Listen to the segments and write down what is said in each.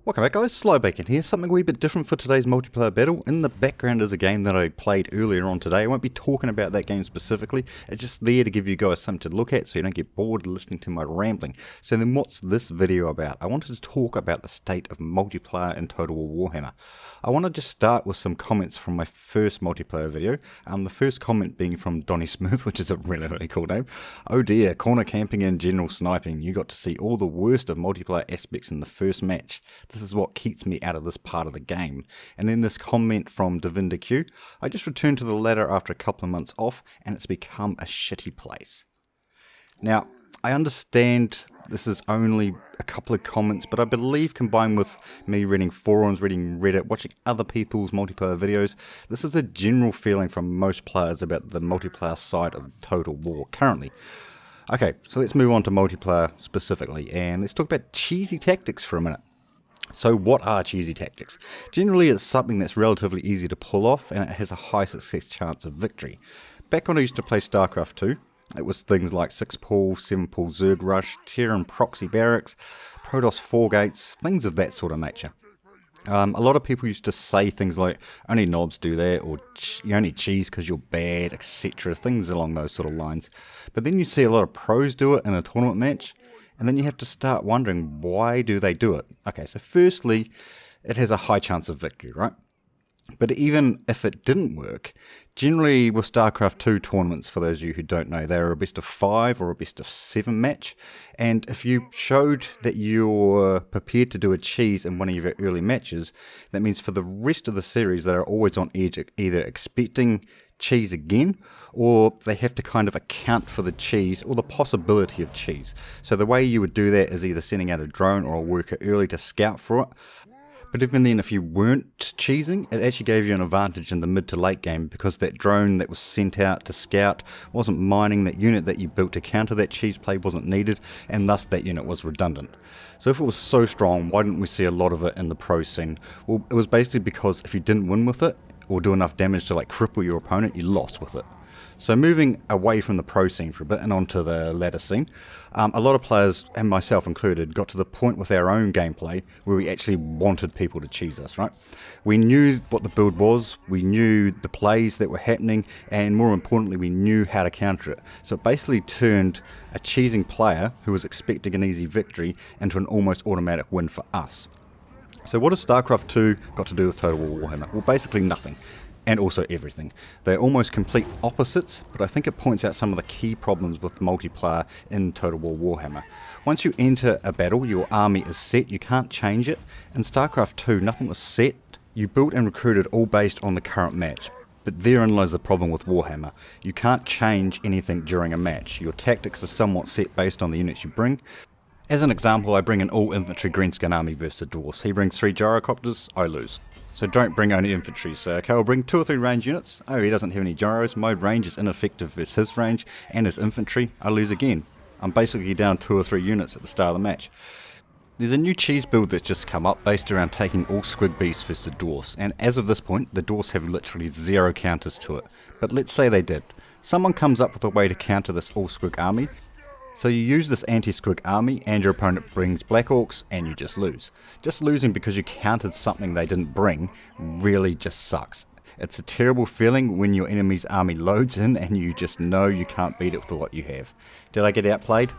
Welcome back guys, Slowbacon here, something a wee bit different for today's multiplayer battle. In the background is a game that I played earlier on today. I won't be talking about that game specifically, it's just there to give you guys something to look at so you don't get bored listening to my rambling. So then what's this video about? I wanted to talk about the state of multiplayer in Total War Warhammer. I want to just start with some comments from my first multiplayer video. The first comment being from Donnie Smith, which is a really cool name. Oh dear, corner camping and general sniping. You got to see all the worst of multiplayer aspects in the first match. This is what keeps me out of this part of the game. And then this comment from Devinda Q. I just returned to the ladder after a couple of months off and it's become a shitty place. Now, I understand this is only a couple of comments, but I believe combined with me reading forums, reading Reddit, watching other people's multiplayer videos, this is a general feeling from most players about the multiplayer side of Total War currently. Okay, so let's move on to multiplayer specifically, and let's talk about cheesy tactics for a minute. So what are cheesy tactics? Generally it's something that's relatively easy to pull off and it has a high success chance of victory. Back when I used to play StarCraft 2, it was things like 6-pull, 7-pull Zerg Rush, Terran Proxy Barracks, Protoss 4 Gates, things of that sort of nature. A lot of people used to say things like, only knobs do that, or you only cheese because you're bad, etc. Things along those sort of lines. But then you see a lot of pros do it in a tournament match, and then you have to start wondering, why do they do it? Okay, so firstly, it has a high chance of victory, right? But even if it didn't work, generally with StarCraft 2 tournaments, for those of you who don't know, they're a best of 5 or a best of 7 match. And if you showed that you're prepared to do a cheese in one of your early matches, that means for the rest of the series, they're always on edge, either expecting cheese again, or they have to kind of account for the cheese or the possibility of cheese. So the way you would do that is either sending out a drone or a worker early to scout for it. But even then, if you weren't cheesing, it actually gave you an advantage in the mid to late game because that drone that was sent out to scout wasn't mining that unit that you built to counter that cheese play wasn't needed, and thus that unit was redundant. So if it was so strong, why didn't we see a lot of it in the pro scene? Well, it was basically because if you didn't win with it, or do enough damage to like cripple your opponent, you lost with it. So moving away from the pro scene for a bit and onto the ladder scene, a lot of players, and myself included, got to the point with our own gameplay where we actually wanted people to cheese us, right? We knew what the build was, we knew the plays that were happening, and more importantly, we knew how to counter it. So it basically turned a cheesing player who was expecting an easy victory into an almost automatic win for us. So what has StarCraft 2 got to do with Total War Warhammer? Well, basically nothing, and also everything. They're almost complete opposites, but I think it points out some of the key problems with multiplayer in Total War Warhammer. Once you enter a battle, your army is set, you can't change it. In StarCraft 2, nothing was set. You built and recruited all based on the current match. But therein lies the problem with Warhammer. You can't change anything during a match. Your tactics are somewhat set based on the units you bring. As an example, I bring an all-infantry greenskin army versus the dwarves. He brings 3 gyrocopters, I lose. So don't bring only infantry. So okay, I'll bring 2 or 3 range units. Oh, he doesn't have any gyros. My range is ineffective versus his range and his infantry. I lose again. I'm basically down 2 or 3 units at the start of the match. There's a new cheese build that's just come up based around taking all squig beasts versus the dwarves. And as of this point, the dwarves have literally 0 counters to it. But let's say they did. Someone comes up with a way to counter this all squig army. So you use this anti-squig army and your opponent brings Black Orcs and you just lose. Just losing because you countered something they didn't bring really just sucks. It's a terrible feeling when your enemy's army loads in and you just know you can't beat it with what you have. Did I get outplayed?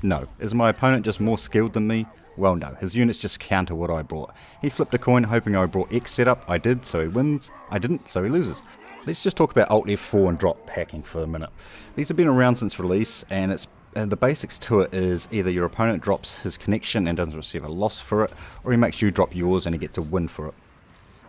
No. Is my opponent just more skilled than me? Well no, his units just counter what I brought. He flipped a coin hoping I brought X setup, I did, so he wins. I didn't, so he loses. Let's just talk about Alt F4 and drop hacking for a minute. These have been around since release and the basics to it is either your opponent drops his connection and doesn't receive a loss for it, or he makes you drop yours and he gets a win for it.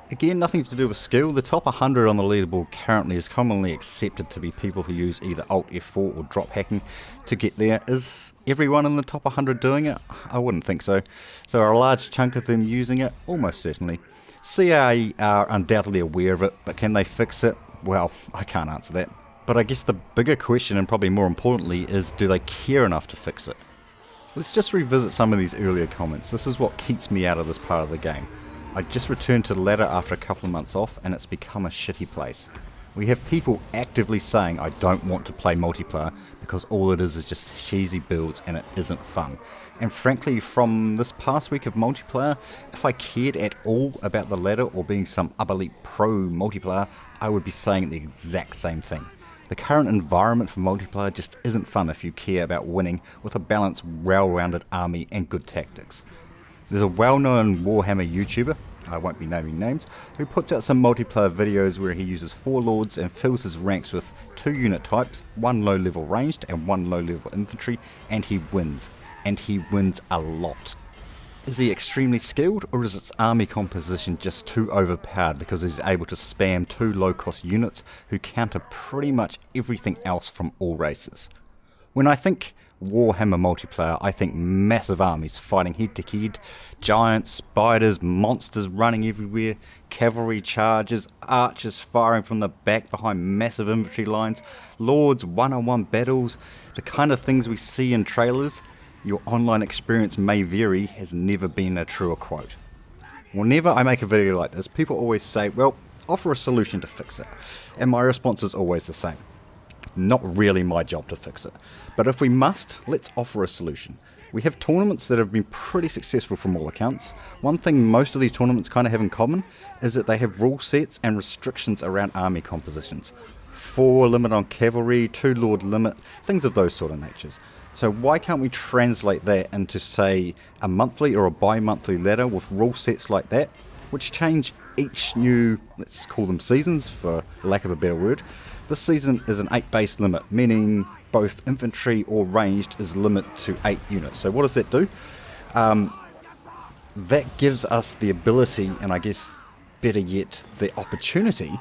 Again, nothing to do with skill. The top 100 on the leaderboard currently is commonly accepted to be people who use either Alt F4 or drop hacking to get there. Is everyone in the top 100 doing it? I wouldn't think so. So are a large chunk of them using it? Almost certainly. CIA are undoubtedly aware of it, but can they fix it? Well, I can't answer that. But I guess the bigger question, and probably more importantly, is do they care enough to fix it? Let's just revisit some of these earlier comments. This is what keeps me out of this part of the game. I just returned to the ladder after a couple of months off and it's become a shitty place. We have people actively saying I don't want to play multiplayer because all it is just cheesy builds and it isn't fun. And frankly, from this past week of multiplayer, if I cared at all about the ladder or being some elite pro multiplayer, I would be saying the exact same thing. The current environment for multiplayer just isn't fun if you care about winning with a balanced, well-rounded army and good tactics. There's a well-known Warhammer YouTuber, I won't be naming names, who puts out some multiplayer videos where he uses 4 lords and fills his ranks with 2 unit types, 1 low level ranged and 1 low level infantry, and he wins. And he wins a lot. Is he extremely skilled, or is its army composition just too overpowered because he's able to spam 2 low cost units who counter pretty much everything else from all races? When I think Warhammer multiplayer, I think massive armies fighting head to head, giants, spiders, monsters running everywhere, cavalry charges, archers firing from the back behind massive infantry lines, lords, one-on-one battles, the kind of things we see in trailers. Your online experience may vary has never been a truer quote. Whenever I make a video like this, people always say, well, offer a solution to fix it. And my response is always the same. Not really my job to fix it. But if we must, let's offer a solution. We have tournaments that have been pretty successful from all accounts. One thing most of these tournaments kind of have in common is that they have rule sets and restrictions around army compositions. 4 limit on cavalry, 2 lord limit, things of those sort of natures. So why can't we translate that into, say, a monthly or a bi-monthly ladder with rule sets like that, which change each new, let's call them seasons for lack of a better word. This season is an 8 base limit, meaning both infantry or ranged is limited to 8 units. So what does that do? That gives us the ability, and I guess better yet, the opportunity,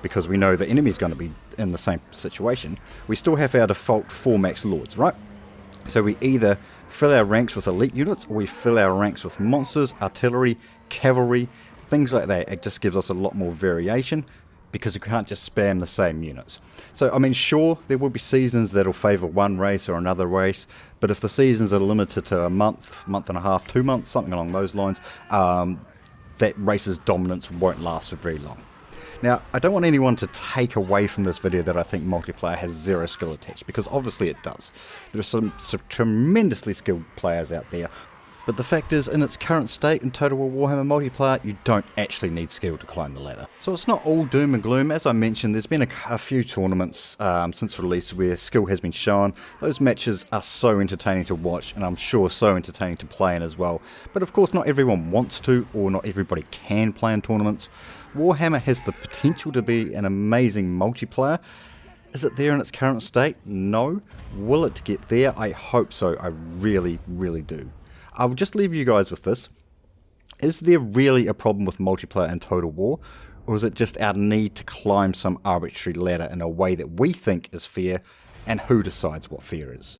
because we know the enemy is going to be in the same situation. We still have our default 4 max lords, right? So we either fill our ranks with elite units, or we fill our ranks with monsters, artillery, cavalry, things like that. It just gives us a lot more variation, because you can't just spam the same units. So I mean, sure, there will be seasons that'll favour one race or another race, but if the seasons are limited to a month, month and a half, 2 months, something along those lines, that race's dominance won't last for very long. Now, I don't want anyone to take away from this video that I think multiplayer has 0 skill attached, because obviously it does. There are some tremendously skilled players out there, but the fact is, in its current state in Total War Warhammer multiplayer, you don't actually need skill to climb the ladder. So it's not all doom and gloom. As I mentioned, there's been a few tournaments since release where skill has been shown. Those matches are so entertaining to watch, and I'm sure so entertaining to play in as well. But of course, not everyone wants to, or not everybody can play in tournaments. Warhammer has the potential to be an amazing multiplayer. Is it there in its current state? No. Will it get there? I hope so. I really, really do. I'll just leave you guys with this. Is there really a problem with multiplayer in Total War? Or is it just our need to climb some arbitrary ladder in a way that we think is fair, and who decides what fair is?